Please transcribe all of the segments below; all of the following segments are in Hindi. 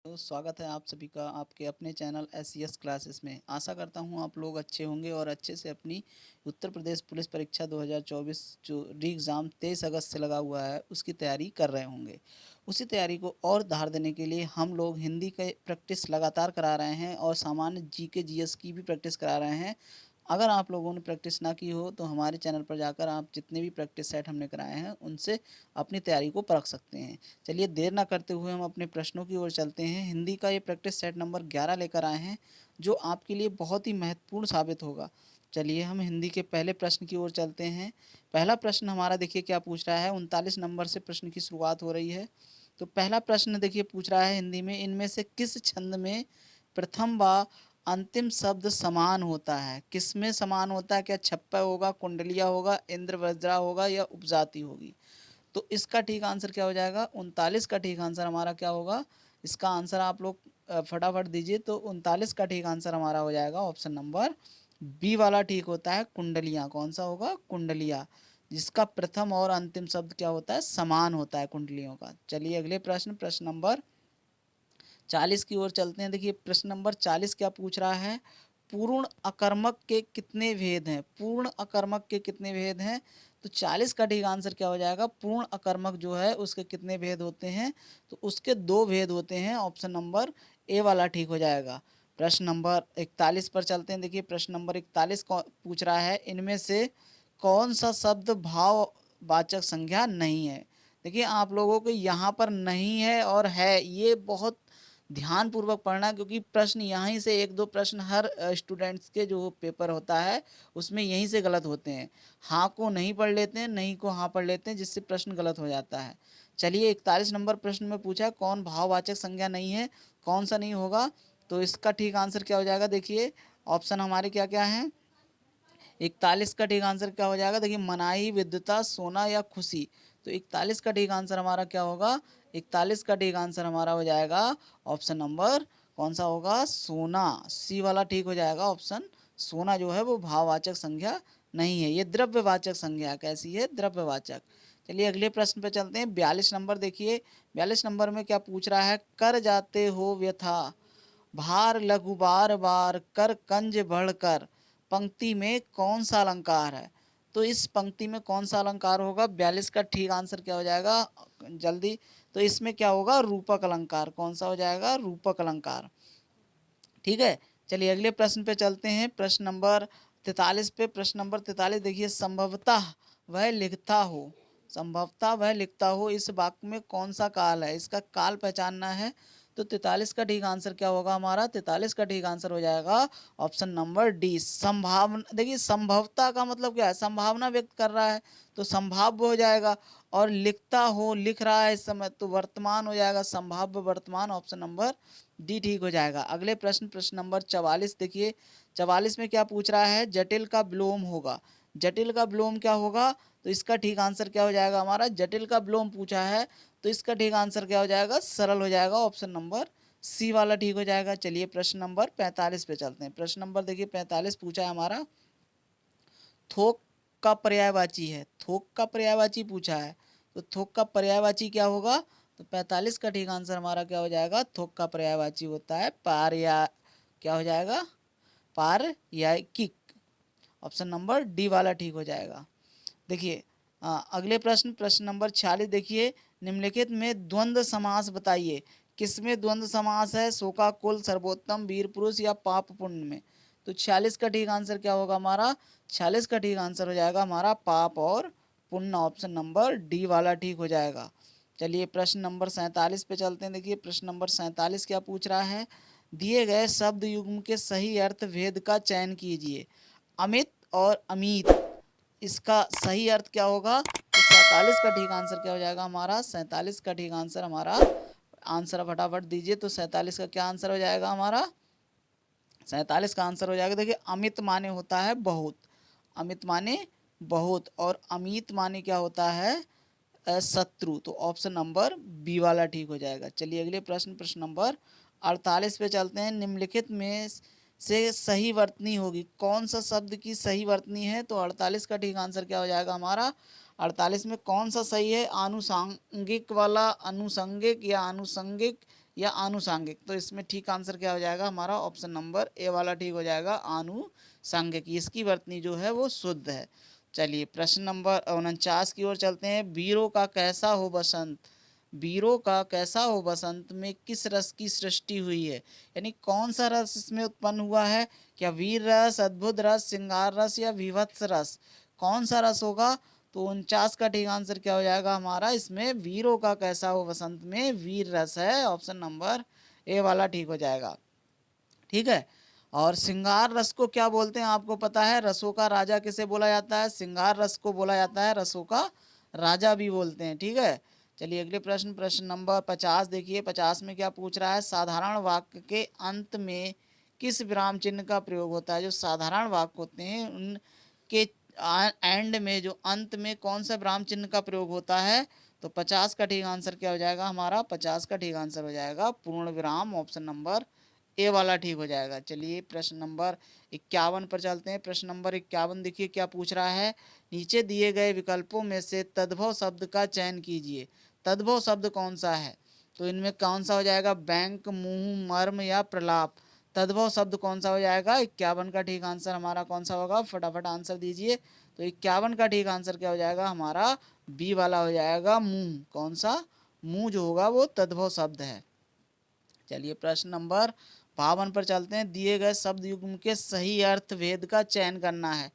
तो स्वागत है आप सभी का आपके अपने चैनल एस क्लासेस में। आशा करता हूँ आप लोग अच्छे होंगे और अच्छे से अपनी उत्तर प्रदेश पुलिस परीक्षा 2024 जो री एग्ज़ाम 23 अगस्त से लगा हुआ है उसकी तैयारी कर रहे होंगे। उसी तैयारी को और धार देने के लिए हम लोग हिंदी के प्रैक्टिस लगातार करा रहे हैं और सामान्य जीके जीएस की भी प्रैक्टिस करा रहे हैं। अगर आप लोगों ने प्रैक्टिस ना की हो तो हमारे चैनल पर जाकर आप जितने भी प्रैक्टिस सेट हमने कराए हैं उनसे अपनी तैयारी को परख सकते हैं। चलिए देर ना करते हुए हम अपने प्रश्नों की ओर चलते हैं। हिंदी का ये प्रैक्टिस सेट नंबर 11 लेकर आए हैं जो आपके लिए बहुत ही महत्वपूर्ण साबित होगा। चलिए हम हिंदी के पहले प्रश्न की ओर चलते हैं। पहला प्रश्न हमारा देखिए क्या पूछ रहा है। 39 नंबर से प्रश्न की शुरुआत हो रही है। तो पहला प्रश्न देखिए पूछ रहा है हिंदी में, इनमें से किस छंद में प्रथम व अंतिम शब्द समान होता है? किसमें समान होता है? क्या छप्पा होगा, कुंडलिया होगा, इंद्र वज्रा होगा या उपजाति होगी? तो इसका ठीक आंसर क्या हो जाएगा? 39 का ठीक आंसर हमारा क्या होगा? इसका आंसर आप लोग फटाफट दीजिए। तो 39 का ठीक आंसर हमारा हो जाएगा ऑप्शन नंबर बी वाला ठीक होता है, कुंडलियाँ। कौन सा होगा? कुंडलिया, जिसका प्रथम और अंतिम शब्द क्या होता है? समान होता है कुंडलियों का। चलिए अगले प्रश्न, प्रश्न नंबर 40 की ओर चलते हैं। देखिए प्रश्न नंबर 40 क्या पूछ रहा है। पूर्ण अकर्मक के कितने भेद हैं? पूर्ण अकर्मक के कितने भेद हैं? तो 40 का ठीक आंसर क्या हो जाएगा? पूर्ण अकर्मक जो है उसके कितने भेद होते हैं? तो उसके दो भेद होते हैं। ऑप्शन नंबर ए वाला ठीक हो जाएगा। प्रश्न नंबर 41 पर चलते हैं। देखिए प्रश्न नंबर 41 पूछ रहा है, इनमें से कौन सा शब्द भाववाचक संज्ञा नहीं है? देखिए आप लोगों को यहाँ पर नहीं है और है, ये बहुत ध्यानपूर्वक पढ़ना, क्योंकि प्रश्न यहीं से एक दो प्रश्न हर स्टूडेंट्स के जो पेपर होता है उसमें यहीं से गलत होते हैं। हाँ को नहीं पढ़ लेते हैं, नहीं को हाँ पढ़ लेते हैं, जिससे प्रश्न गलत हो जाता है। चलिए 41 नंबर प्रश्न में पूछा कौन भाववाचक संज्ञा नहीं है, कौन सा नहीं होगा? तो इसका ठीक आंसर क्या हो जाएगा? देखिए ऑप्शन हमारे क्या क्या हैं। 41 का ठीक आंसर क्या हो जाएगा? देखिए मनाही, विद्युता, सोना या खुशी। तो 41 का ठीक आंसर हमारा क्या होगा? 41 का ठीक आंसर हमारा हो जाएगा ऑप्शन नंबर कौन सा होगा? सोना, सी वाला ठीक हो जाएगा ऑप्शन। सोना जो है वो भाववाचक संज्ञा नहीं है, ये द्रव्यवाचक संज्ञा। कैसी है? द्रव्यवाचक। चलिए अगले प्रश्न पे चलते हैं। 42 नंबर देखिए, 42 नंबर में क्या पूछ रहा है। कर जाते हो व्यथा, भार लघु बार बार, कर कंज बढ़कर, पंक्ति में कौन सा अलंकार है? तो इस पंक्ति में कौन सा अलंकार होगा? 42 का ठीक आंसर क्या हो जाएगा? जल्दी। तो इसमें क्या होगा? रूपक अलंकार। कौन सा हो जाएगा? रूपक अलंकार। ठीक है। चलिए अगले प्रश्न पे चलते हैं। प्रश्न नंबर 43 पे। प्रश्न नंबर 43 देखिए, संभवतः वह लिखता हो, संभवतः वह लिखता हो, इस वाक्य में कौन सा काल है? इसका काल पहचानना है। तो 43 का ठीक आंसर क्या होगा हमारा? 43 का ठीक आंसर हो जाएगा ऑप्शन नंबर डी, संभावना। देखिए संभवता का मतलब क्या है? संभावना व्यक्त कर रहा है तो संभाव्य हो जाएगा। और लिखता हो, लिख रहा है इस समय, तो वर्तमान हो जाएगा, संभाव्य वर्तमान। ऑप्शन नंबर डी ठीक हो जाएगा। अगले प्रश्न, प्रश्न नंबर 44 देखिए। 44 में क्या पूछ रहा है। जटिल का विलोम होगा। जटिल का विलोम क्या होगा? तो इसका ठीक आंसर क्या हो जाएगा हमारा? जटिल का विलोम पूछा है तो इसका ठीक आंसर क्या हो जाएगा? सरल हो जाएगा, ऑप्शन नंबर सी वाला ठीक हो जाएगा। चलिए प्रश्न नंबर 45 पे चलते हैं। प्रश्न नंबर देखिए 45 पूछा है हमारा, थोक का पर्यायवाची है। थोक का पर्यायवाची पूछा है तो थोक का पर्यायवाची क्या होगा? तो 45 का ठीक आंसर हमारा क्या हो जाएगा? थोक का पर्यायवाची होता है पार, या क्या हो जाएगा? पार या किक। ऑप्शन नंबर डी वाला ठीक हो जाएगा। देखिए अगले प्रश्न, प्रश्न नंबर 46 देखिए, निम्नलिखित में द्वंद्व समास बताइए। किसमें द्वंद्व समास है? शोकाकुल, सर्वोत्तम, वीर पुरुष या पाप पुण्य में? तो 46 का ठीक आंसर क्या होगा हमारा? 46 का ठीक आंसर हो जाएगा हमारा पाप और पुण्य। ऑप्शन नंबर डी वाला ठीक हो जाएगा। चलिए प्रश्न नंबर 47 पे चलते हैं। देखिए प्रश्न नंबर 47 क्या पूछ रहा है। दिए गए शब्द युग्म के सही अर्थ भेद का चयन कीजिए। अमित और अमित, इसका सही अर्थ क्या होगा? तो 47 का ठीक आंसर क्या हो जाएगा हमारा? 47 का ठीक आंसर हमारा, आंसर फटाफट दीजिए। तो 47 का क्या आंसर हो जाएगा हमारा? 47 का आंसर हो जाएगा। देखिए अमित माने होता है बहुत, अमित माने बहुत, और अमित माने क्या होता है? शत्रु। तो ऑप्शन नंबर बी वाला ठीक हो जाएगा। चलिए अगले प्रश्न, प्रश्न नंबर 48 पे चलते हैं। निम्नलिखित में से सही वर्तनी होगी। कौन सा शब्द की सही वर्तनी है? तो 48 का ठीक आंसर क्या हो जाएगा हमारा? 48 में कौन सा सही है? आनुषांगिक वाला, अनुषंगिक या आनुषंगिक या आनुषांगिक। तो इसमें ठीक आंसर क्या हो जाएगा हमारा ऑप्शन नंबर ए वाला ठीक हो जाएगा, आनुषांगिक। इसकी वर्तनी जो है वो शुद्ध है। चलिए प्रश्न नंबर 49 की ओर चलते हैं। वीरों का कैसा हो बसंत, वीरों का कैसा हो बसंत में किस रस की सृष्टि हुई है, यानी कौन सा रस इसमें उत्पन्न हुआ है। क्या वीर रस, अद्भुत रस, श्रृंगार रस या विभत्स रस, कौन सा रस होगा। तो 49 का ठीक आंसर क्या हो जाएगा हमारा, इसमें वीरों का कैसा हो बसंत में वीर रस है, ऑप्शन नंबर ए वाला ठीक हो जाएगा। ठीक है। और श्रृंगार रस को क्या बोलते हैं आपको पता है, रसों का राजा किसे बोला जाता है, श्रृंगार रस को बोला जाता है रसों का राजा भी बोलते हैं। ठीक है। चलिए अगले प्रश्न, प्रश्न नंबर 50 देखिए। 50 में क्या पूछ रहा है, साधारण वाक्य के अंत में किस विराम चिन्ह का प्रयोग होता है। जो साधारण वाक्य होते हैं उनके एंड में, जो अंत में कौन सा विराम चिन्ह का प्रयोग होता है। तो 50 का ठीक आंसर क्या हो जाएगा हमारा, 50 का ठीक आंसर हो जाएगा पूर्ण विराम, ऑप्शन नंबर ए वाला ठीक हो जाएगा। चलिए प्रश्न नंबर 51 पर चलते हैं। प्रश्न नंबर 51 देखिए क्या पूछ रहा है, नीचे दिए गए विकल्पों में से तद्भव शब्द का चयन कीजिए। तद्भव शब्द कौन सा है, तो इनमें कौन सा हो जाएगा, बैंक, मुंह, मर्म या प्रलाप। तद्भव शब्द कौन सा हो जाएगा, 51 का ठीक आंसर हमारा कौन सा होगा, फटाफट आंसर दीजिए। तो 51 का ठीक आंसर क्या हो जाएगा हमारा, बी वाला हो जाएगा, मुंह। कौन सा, मुंह जो होगा वो तद्भव शब्द है। चलिए प्रश्न नंबर 52 पर चलते हैं। दिए गए शब्द युग्म के सही अर्थ भेद का चयन करना है।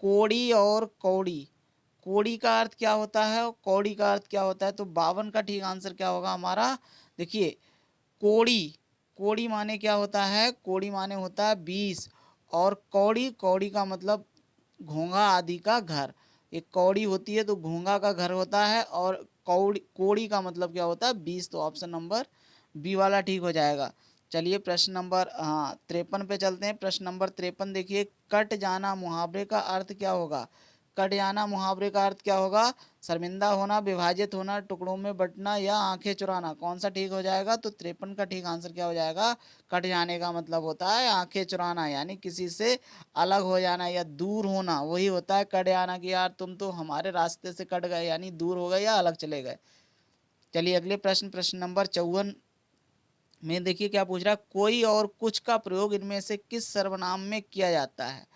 कोड़ी और कौड़ी, कोड़ी का अर्थ क्या होता है और कौड़ी का अर्थ क्या होता है। तो 52 का ठीक आंसर क्या होगा हमारा, देखिए कोड़ी, कोड़ी माने क्या होता है, कोड़ी माने होता है 20, और कौड़ी, कौड़ी का मतलब घोंघा आदि का घर। एक कौड़ी होती है तो घोंघा का घर होता है, और कौड़ी, कोड़ी का मतलब क्या होता है 20। तो ऑप्शन नंबर बी वाला ठीक हो जाएगा। चलिए प्रश्न नंबर 53 पे चलते हैं। प्रश्न नंबर 53 देखिए, कट जाना मुहावरे का अर्थ क्या होगा। कट जाना मुहावरे का अर्थ क्या होगा, शर्मिंदा होना, विभाजित होना, टुकड़ों में बंटना या आंखें चुराना। कौन सा ठीक हो जाएगा, तो 53 का ठीक आंसर क्या हो जाएगा, कट जाने का मतलब होता है आंखें चुराना, यानी किसी से अलग हो जाना या दूर होना, वही होता है कट जाना कि यार तुम तो हमारे रास्ते से कट गए, यानी दूर हो गए या अलग चले गए। चलिए अगले प्रश्न, प्रश्न नंबर 54 में देखिए क्या पूछ रहा है, कोई और कुछ का प्रयोग इनमें से किस सर्वनाम में किया जाता है।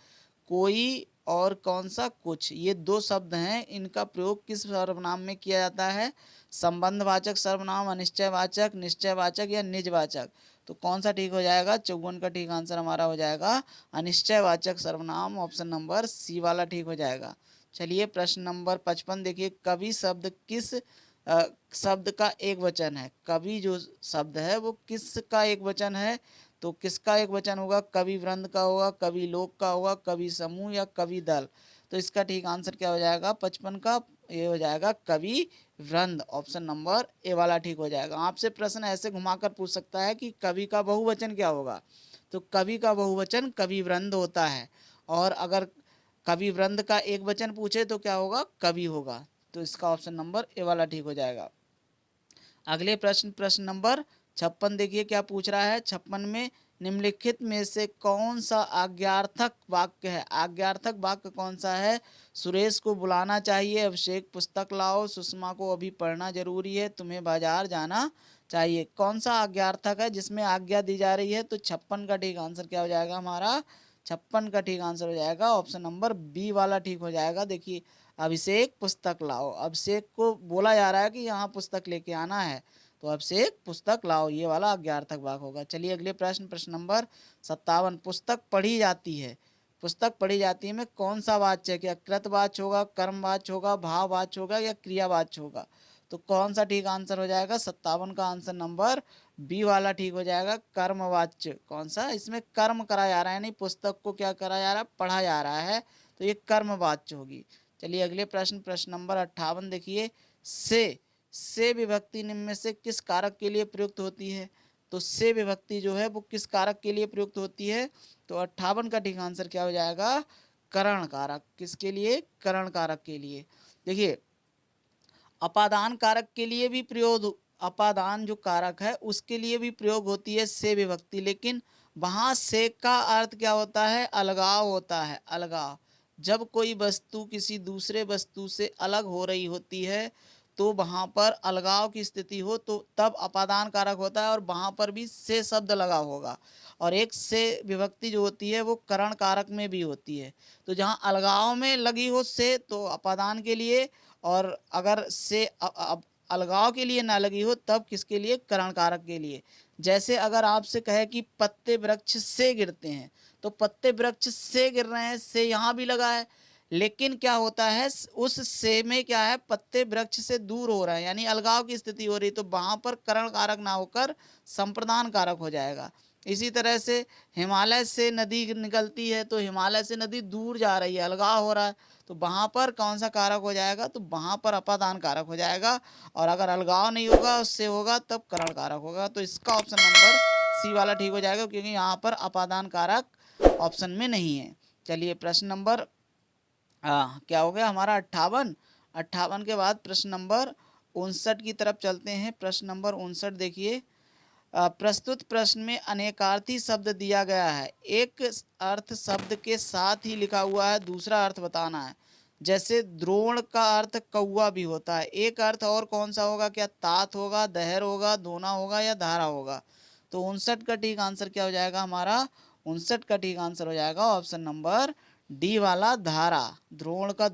कोई और कौन सा कुछ, ये दो शब्द हैं, इनका प्रयोग किस सर्वनाम में किया जाता है। संबंधवाचक सर्वनाम, अनिश्चयवाचक, निश्चयवाचक या निजवाचक। तो कौन सा ठीक हो जाएगा, 54 का ठीक आंसर हमारा हो जाएगा अनिश्चयवाचक सर्वनाम, ऑप्शन नंबर सी वाला ठीक हो जाएगा। चलिए प्रश्न नंबर 55 देखिए, कवि शब्द किस शब्द का एक वचन है। कवि जो शब्द है वो किसका एक वचन है, तो किसका एक वचन होगा, कवि वृंद का होगा, कवि लोक का होगा, कवि समूह या कवि दल। तो इसका ठीक आंसर क्या हो जाएगा 55 का, ये हो जाएगा कवि वृंद, ऑप्शन नंबर ए वाला ठीक हो जाएगा। आपसे प्रश्न ऐसे घुमाकर पूछ सकता है कि कवि का बहुवचन क्या होगा, तो कवि का बहुवचन कवि वृंद होता है, और अगर कवि वृंद का एक वचन पूछे तो क्या होगा, कवि होगा। तो इसका ऑप्शन नंबर ए वाला ठीक हो जाएगा। अगले प्रश्न, प्रश्न नंबर 56 देखिए क्या पूछ रहा है। 56 में निम्नलिखित में से कौन सा आज्ञार्थक वाक्य है। आज्ञार्थक वाक्य कौन सा है, सुरेश को बुलाना चाहिए, अभिषेक पुस्तक लाओ, सुषमा को अभी पढ़ना जरूरी है, तुम्हें बाजार जाना चाहिए। कौन सा आज्ञार्थक है जिसमें आज्ञा दी जा रही है। तो 56 का ठीक आंसर क्या हो जाएगा हमारा, 56 का ठीक आंसर हो जाएगा ऑप्शन नंबर बी वाला ठीक हो जाएगा। देखिए अभिषेक पुस्तक लाओ, अभिषेक को बोला जा रहा है कि यहाँ पुस्तक लेके आना है, तो अभिषेक पुस्तक लाओ, ये वाला अज्ञार्थक वाक्य होगा। चलिए अगले प्रश्न, प्रश्न नंबर 57, पुस्तक पढ़ी जाती है, पुस्तक पढ़ी जाती है में कौन सा वाच्य है, क्या कृतवाच्य होगा, कर्मवाच्य होगा, भाववाच्य होगा या क्रियावाच्य होगा। तो कौन सा ठीक आंसर हो जाएगा 57 का आंसर नंबर बी वाला ठीक हो जाएगा, कर्मवाच्य। कौन सा, इसमें कर्म करा जा रहा है, नहीं पुस्तक को क्या करा जा रहा है, पढ़ा जा रहा है, तो ये कर्मवाच्य होगी। चलिए अगले प्रश्न, प्रश्न नंबर 58 देखिए, से विभक्ति निम्न में से किस कारक के लिए प्रयुक्त होती है। तो से विभक्ति जो है वो किस कारक के लिए प्रयुक्त होती है। तो 58 का ठीक आंसर क्या हो जाएगा, करण कारक। किसके लिए, करण कारक के लिए। देखिए अपादान कारक के लिए भी प्रयोग, अपादान जो कारक है उसके लिए भी प्रयोग होती है से विभक्ति, लेकिन वहाँ से का अर्थ क्या होता है, अलगाव होता है, अलगाव। जब कोई वस्तु किसी दूसरे वस्तु से अलग हो रही होती है तो वहाँ पर अलगाव की स्थिति हो तो तब अपादान कारक होता है और वहाँ पर भी से शब्द लगा होगा। और एक से विभक्ति जो होती है वो करण कारक में भी होती है। तो जहाँ अलगाव में लगी हो से तो अपादान के लिए, और अगर से अलगाव के लिए ना लगी हो तब किसके लिए, करण कारक के लिए। जैसे अगर आपसे कहे कि पत्ते वृक्ष से गिरते हैं, तो पत्ते वृक्ष से गिर रहे हैं, से यहाँ भी लगा है, लेकिन क्या होता है उस से में क्या है, पत्ते वृक्ष से दूर हो रहे हैं यानी अलगाव की स्थिति हो रही, तो वहां पर करण कारक ना होकर संप्रदान कारक हो जाएगा। इसी तरह से हिमालय से नदी निकलती है, तो हिमालय से नदी दूर जा रही है, अलगाव हो रहा है, तो वहां पर कौन सा कारक हो जाएगा, तो वहां पर अपादान कारक हो जाएगा। और अगर अलगाव नहीं होगा उससे होगा तब करण कारक होगा। तो इसका ऑप्शन नंबर सी वाला ठीक हो जाएगा, क्योंकि यहाँ पर अपादान कारक ऑप्शन में नहीं है। चलिए प्रश्न नंबर क्या हो गया हमारा 58। 58 के बाद प्रश्न नंबर 59 की तरफ चलते हैं। प्रश्न नंबर 59 देखिए, प्रस्तुत प्रश्न में अनेकार्थी शब्द दिया गया है, एक अर्थ शब्द के साथ ही लिखा हुआ है, दूसरा अर्थ बताना है। जैसे द्रोण का अर्थ कौआ भी होता है, एक अर्थ और कौन सा होगा, क्या तात होगा, दहर होगा, दोना होगा या धारा होगा। तो 59 का ठीक आंसर क्या हो जाएगा हमारा, 59 का ठीक आंसर हो जाएगा ऑप्शन नंबर डी वाला धारा। द्रोण का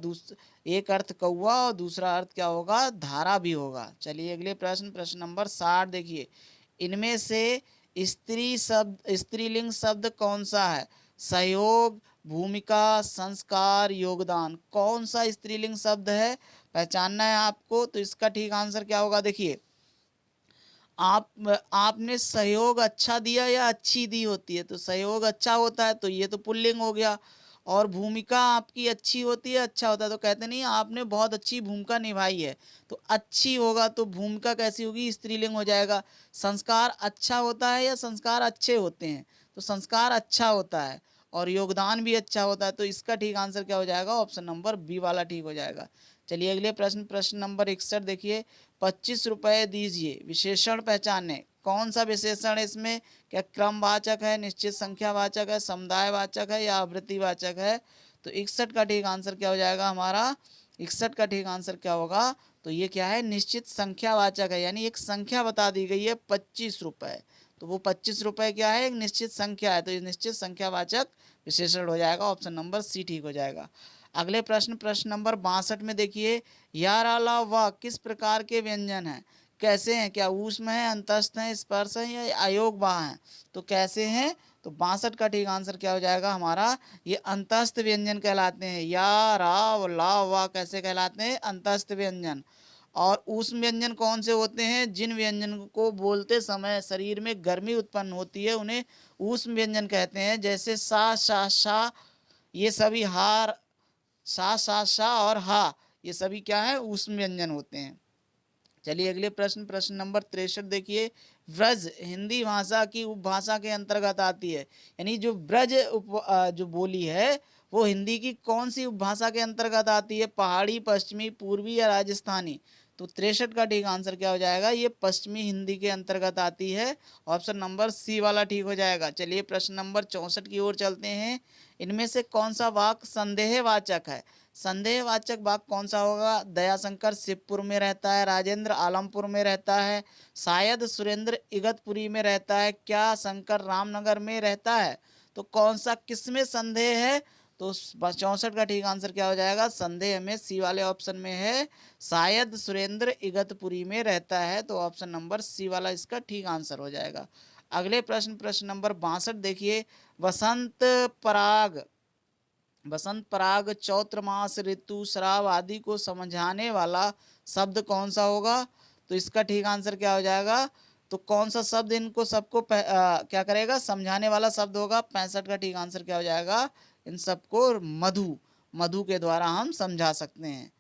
एक अर्थ कौआ और दूसरा अर्थ क्या होगा, धारा भी होगा। चलिए अगले प्रश्न, प्रश्न नंबर 60 देखिए, इनमें से स्त्रीलिंग शब्द कौन सा है, सहयोग, भूमिका, संस्कार, योगदान, कौन सा स्त्रीलिंग शब्द है, पहचानना है आपको। तो इसका ठीक आंसर क्या होगा, देखिए आपने सहयोग अच्छा दिया या अच्छी दी होती है, तो सहयोग अच्छा होता है तो ये तो पुल्लिंग हो गया। और भूमिका आपकी अच्छी होती है, अच्छा होता है, तो कहते नहीं आपने बहुत अच्छी भूमिका निभाई है, तो अच्छी होगा तो भूमिका कैसी होगी, स्त्रीलिंग हो जाएगा। संस्कार अच्छा होता है या संस्कार अच्छे होते हैं, तो संस्कार अच्छा होता है। और योगदान भी अच्छा होता है, तो इसका ठीक आंसर क्या हो जाएगा, ऑप्शन नंबर बी वाला ठीक हो जाएगा। चलिए अगले प्रश्न, प्रश्न नंबर 61 देखिए, 25 रुपये दीजिए, विशेषण पहचाने, कौन सा विशेषण है इसमें, क्या क्रमवाचक है, निश्चित संख्यावाचक है, समुदायवाचक है या आवृत्तिवाचक है। तो 61 का ठीक आंसर क्या हो जाएगा हमारा, 61 का ठीक आंसर क्या होगा, तो ये क्या है, निश्चित संख्यावाचक है, यानी एक संख्या बता दी गई है 25 रुपये, तो वो 25 रुपये क्या है, एक निश्चित संख्या है, तो ये निश्चित संख्यावाचक विशेषण हो जाएगा, ऑप्शन नंबर सी ठीक हो जाएगा। अगले प्रश्न, प्रश्न नंबर 62 में देखिए, यार अला वाह किस प्रकार के व्यंजन हैं, कैसे हैं, क्या ऊष्म है, अंतस्थ है, स्पर्श है या अयोग वाह है। तो कैसे हैं, तो 62 का ठीक आंसर क्या हो जाएगा हमारा, ये अंतस्थ व्यंजन कहलाते हैं, या राव ला वाह कैसे कहलाते हैं, अंतस्थ व्यंजन। और ऊष्म व्यंजन कौन से होते हैं, जिन व्यंजन को बोलते समय शरीर में गर्मी उत्पन्न होती है उन्हें ऊष्म व्यंजन कहते हैं। जैसे सा शा शा, ये सभी हार, सा सा शा और हा, ये सभी क्या है, ऊष्म व्यंजन होते हैं। चलिए अगले प्रश्न, प्रश्न नंबर 63 देखिए, व्रज हिंदी भाषा की उपभाषा के अंतर्गत आती है, यानी जो ब्रज जो बोली है वो हिंदी की कौन सी उपभाषा के अंतर्गत आती है, पहाड़ी, पश्चिमी, पूर्वी या राजस्थानी। तो 63 का ठीक आंसर क्या हो जाएगा, ये पश्चिमी हिंदी के अंतर्गत आती है, ऑप्शन नंबर सी वाला ठीक हो जाएगा। चलिए प्रश्न नंबर 64 की ओर चलते हैं, इनमें से कौन सा वाक्य संदेहवाचक है, संदेहवाचक वाक्य कौन सा होगा, दयाशंकर शिवपुर में रहता है, राजेंद्र आलमपुर में रहता है, शायद सुरेंद्र इगतपुरी में रहता है, क्या शंकर रामनगर में रहता है। तो कौन सा किसमें संदेह है, तो 64 का ठीक आंसर क्या हो जाएगा, संदेह में सी वाले ऑप्शन में है, शायद सुरेंद्र इगतपुरी में रहता है, तो ऑप्शन नंबर सी वाला इसका ठीक आंसर हो जाएगा। अगले प्रश्न, प्रश्न नंबर 62 देखिए, वसंत पराग, बसंत पराग, चैत्र मास, ऋतु, श्राव आदि को समझाने वाला शब्द कौन सा होगा। तो इसका ठीक आंसर क्या हो जाएगा, तो कौन सा शब्द इनको सबको क्या करेगा, समझाने वाला शब्द होगा। 65 का ठीक आंसर क्या हो जाएगा, इन सबको मधु, मधु के द्वारा हम समझा सकते हैं,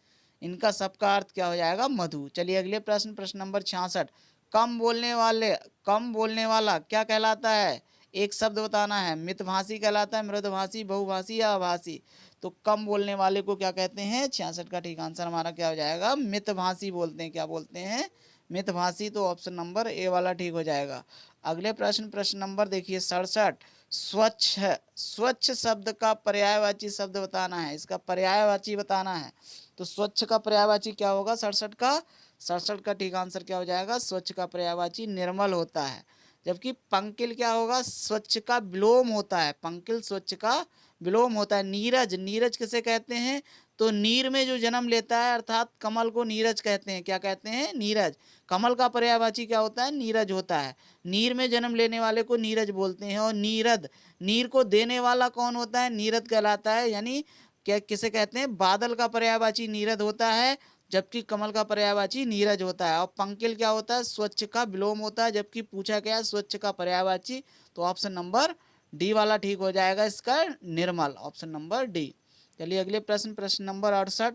इनका सबका अर्थ क्या हो जाएगा, मधु। चलिए अगले प्रश्न, प्रश्न नंबर 66, कम बोलने वाले, कम बोलने वाला क्या कहलाता है, एक शब्द बताना है, मितभाषी कहलाता है, मृदभाषी, बहुभाषी या अभाषी। तो कम बोलने वाले को क्या कहते हैं, 66 का ठीक आंसर हमारा क्या हो जाएगा, मितभाषी बोलते हैं, क्या बोलते हैं, मितभाषी। तो ऑप्शन नंबर ए वाला ठीक हो जाएगा। अगले प्रश्न, प्रश्न नंबर देखिए 67, स्वच्छ, स्वच्छ शब्द का पर्यायवाची शब्द बताना है, इसका पर्यायवाची बताना है। तो स्वच्छ का पर्यायवाची क्या होगा 67 का, 67 का ठीक आंसर क्या हो जाएगा, स्वच्छ का पर्यायवाची निर्मल होता है। जबकि पंकिल क्या होगा, स्वच्छ का विलोम होता है, पंकिल स्वच्छ का विलोम होता है। नीरज, नीरज किसे कहते हैं, तो नीर में जो जन्म लेता है अर्थात कमल को नीरज कहते हैं। क्या कहते हैं, नीरज। कमल का पर्यायवाची क्या होता है, नीरज होता है। नीर में जन्म लेने वाले को नीरज बोलते हैं। और नीरद, नीर को देने वाला कौन होता है, नीरद कहलाता है। यानी क्या किसे कहते हैं, बादल का पर्यायवाची नीरद होता है, जबकि कमल का पर्यायवाची नीरज होता है। और पंकिल क्या होता है, स्वच्छ का विलोम होता है, जबकि पूछा गया स्वच्छ का पर्यायवाची। तो ऑप्शन नंबर डी वाला ठीक हो जाएगा इसका, निर्मल, ऑप्शन नंबर डी। चलिए अगले प्रश्न, प्रश्न नंबर 68,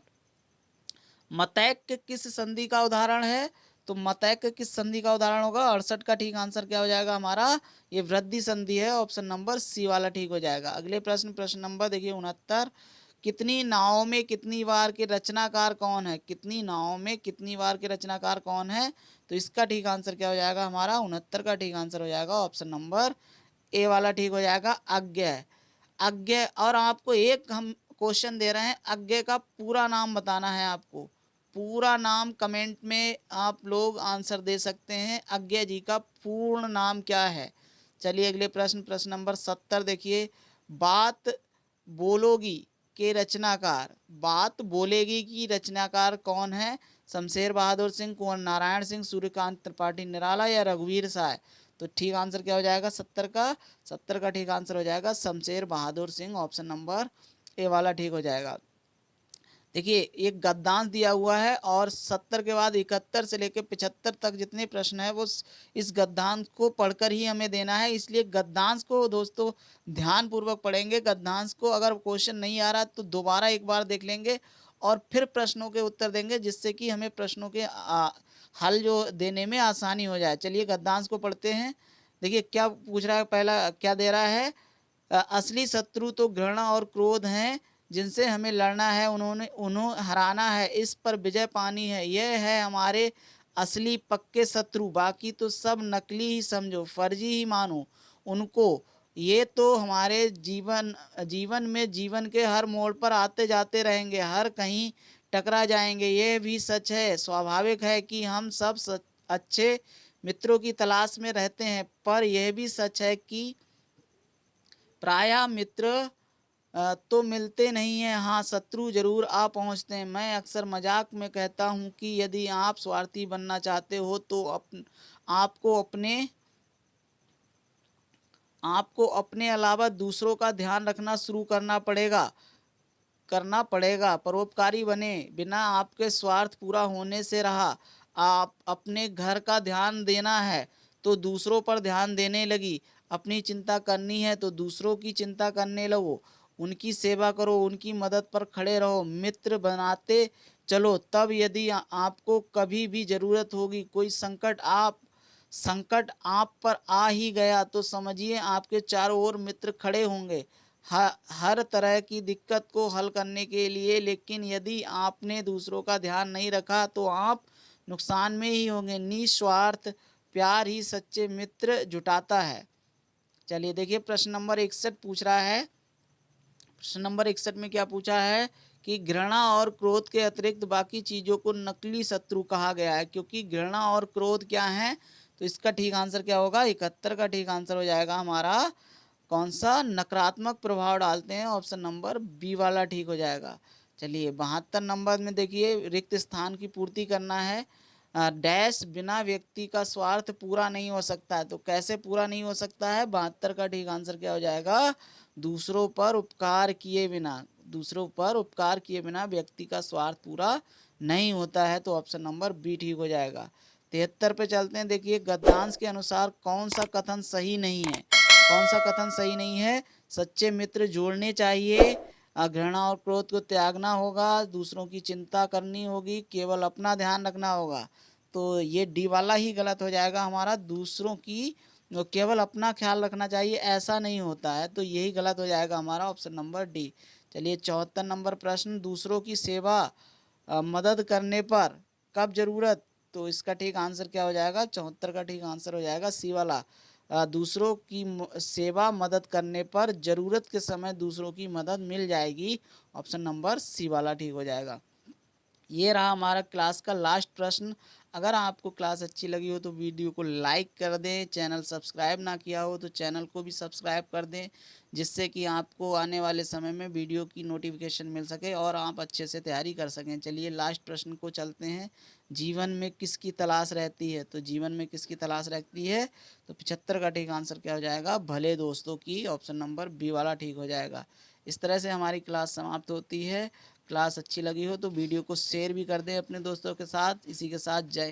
मतैक्य किस संधि का उदाहरण है, तो मतैक्य किस संधि का उदाहरण होगा, 68 का ठीक आंसर क्या हो जाएगा हमारा, ये वृद्धि संधि है, ऑप्शन नंबर सी वाला ठीक हो जाएगा। अगले प्रश्न, प्रश्न नंबर देखिए 69, कितनी नावों में कितनी बार के रचनाकार कौन है, कितनी नावों में कितनी बार के रचनाकार कौन है, तो इसका ठीक आंसर क्या हो जाएगा हमारा, 69 का ठीक आंसर हो जाएगा ऑप्शन नंबर ए वाला ठीक हो जाएगा, अज्ञेय। अज्ञेय, और आपको एक हम क्वेश्चन दे रहे हैं, अज्ञेय का पूरा नाम बताना है आपको, पूरा नाम कमेंट में आप लोग आंसर दे सकते हैं, अज्ञेय जी का पूर्ण नाम क्या है। चलिए अगले प्रश्न, प्रश्न नंबर 70 देखिए, बात बोलोगी के रचनाकार, बात बोलेगी की रचनाकार कौन है, शमशेर बहादुर सिंह, कुंवर नारायण सिंह, सूर्यकांत त्रिपाठी निराला या रघुवीर साय। तो ठीक आंसर क्या हो जाएगा 70 का ठीक आंसर हो जाएगा Shamsher Bahadur Singh, option number A वाला ठीक हो जाएगा। देखिए एक गद्यांश दिया हुआ है और 70 के बाद 71 से लेकर 75 तक जितने प्रश्न है वो इस गद्यांश को पढ़कर ही हमें देना है, इसलिए गद्यांश को दोस्तों ध्यान पूर्वक पढ़ेंगे। गद्यांश को अगर क्वेश्चन नहीं आ रहा तो दोबारा एक बार देख लेंगे और फिर प्रश्नों के उत्तर देंगे, जिससे कि हमें प्रश्नों के हल जो देने में आसानी हो जाए। चलिए गद्यांश को पढ़ते हैं। देखिए क्या पूछ रहा है, पहला क्या दे रहा है, असली शत्रु तो घृणा और क्रोध हैं, जिनसे हमें लड़ना है, उन्हें हराना है, इस पर विजय पानी है, यह है हमारे असली पक्के शत्रु, बाकी तो सब नकली ही समझो, फर्जी ही मानो उनको, ये तो हमारे जीवन में जीवन के हर मोड़ पर आते जाते रहेंगे, हर कहीं टकरा जाएंगे, यह भी सच है, स्वाभाविक है कि हम सब अच्छे मित्रों की तलाश में रहते हैं, पर यह भी सच है कि प्रायः मित्र तो मिलते नहीं हैं, हाँ शत्रु जरूर आ पहुंचते हैं। मैं अक्सर मजाक में कहता हूं कि यदि आप स्वार्थी बनना चाहते हो तो आपको अपने अलावा दूसरों का ध्यान रखना शुरू करना पड़ेगा। परोपकारी बने, बिना आपके स्वार्थ पूरा होने से रहा। आप अपने घर का ध्यान देना है तो दूसरों पर ध्यान देने लगी, अपनी चिंता करनी है तो दूसरों की चिंता करने लगो, उनकी सेवा करो, उनकी मदद पर खड़े रहो, मित्र बनाते चलो, तब यदि आपको कभी भी जरूरत होगी, कोई संकट आप पर आ ही गया तो समझिए आपके चारों ओर मित्र खड़े होंगे हर तरह की दिक्कत को हल करने के लिए। लेकिन यदि आपने दूसरों का ध्यान नहीं रखा तो आप नुकसान में ही होंगे। निस्वार्थ प्यार ही सच्चे मित्र जुटाता है। चलिए देखिए प्रश्न नंबर 61 पूछ रहा है। प्रश्न नंबर 61 में क्या पूछा है कि घृणा और क्रोध के अतिरिक्त बाकी चीजों को नकली शत्रु कहा गया है, क्योंकि घृणा और क्रोध क्या है, तो इसका ठीक आंसर क्या होगा, 71 का ठीक आंसर हो जाएगा हमारा कौन सा, नकारात्मक प्रभाव डालते हैं, ऑप्शन नंबर बी वाला ठीक हो जाएगा। चलिए 72 नंबर में देखिए, रिक्त स्थान की पूर्ति करना है, डैश बिना व्यक्ति का स्वार्थ पूरा नहीं हो सकता है, तो कैसे पूरा नहीं हो सकता है, 72 का ठीक आंसर क्या हो जाएगा, दूसरों पर उपकार किए बिना व्यक्ति का स्वार्थ पूरा नहीं होता है, तो ऑप्शन नंबर बी ठीक हो जाएगा। 73 पे चलते हैं। देखिए गद्यांश के अनुसार कौन सा कथन सही नहीं है, कौन सा कथन सही नहीं है, सच्चे मित्र जोड़ने चाहिए, घृणा और क्रोध को त्यागना होगा, दूसरों की चिंता करनी होगी, केवल अपना ध्यान रखना होगा, तो ये डी वाला ही गलत हो जाएगा हमारा, दूसरों की केवल अपना ख्याल रखना चाहिए ऐसा नहीं होता है, तो यही गलत हो जाएगा हमारा ऑप्शन नंबर डी। चलिए 74 नंबर प्रश्न, दूसरों की सेवा मदद करने पर कब जरूरत, तो इसका ठीक आंसर क्या हो जाएगा, 74 का ठीक आंसर हो जाएगा सी वाला, दूसरों की सेवा मदद करने पर जरूरत के समय दूसरों की मदद मिल जाएगी, ऑप्शन नंबर सी वाला ठीक हो जाएगा। ये रहा हमारा क्लास का लास्ट प्रश्न। अगर आपको क्लास अच्छी लगी हो तो वीडियो को लाइक कर दें, चैनल सब्सक्राइब ना किया हो तो चैनल को भी सब्सक्राइब कर दें, जिससे कि आपको आने वाले समय में वीडियो की नोटिफिकेशन मिल सके और आप अच्छे से तैयारी कर सकें। चलिए लास्ट प्रश्न को चलते हैं। जीवन में किसकी तलाश रहती है? तो जीवन में किसकी तलाश रहती है? तो 75 का ठीक आंसर क्या हो जाएगा? भले दोस्तों की। ऑप्शन नंबर बी वाला ठीक हो जाएगा। इस तरह से हमारी क्लास समाप्त होती है। क्लास अच्छी लगी हो तो वीडियो को शेयर भी कर दें अपने दोस्तों के साथ। इसी के साथ जय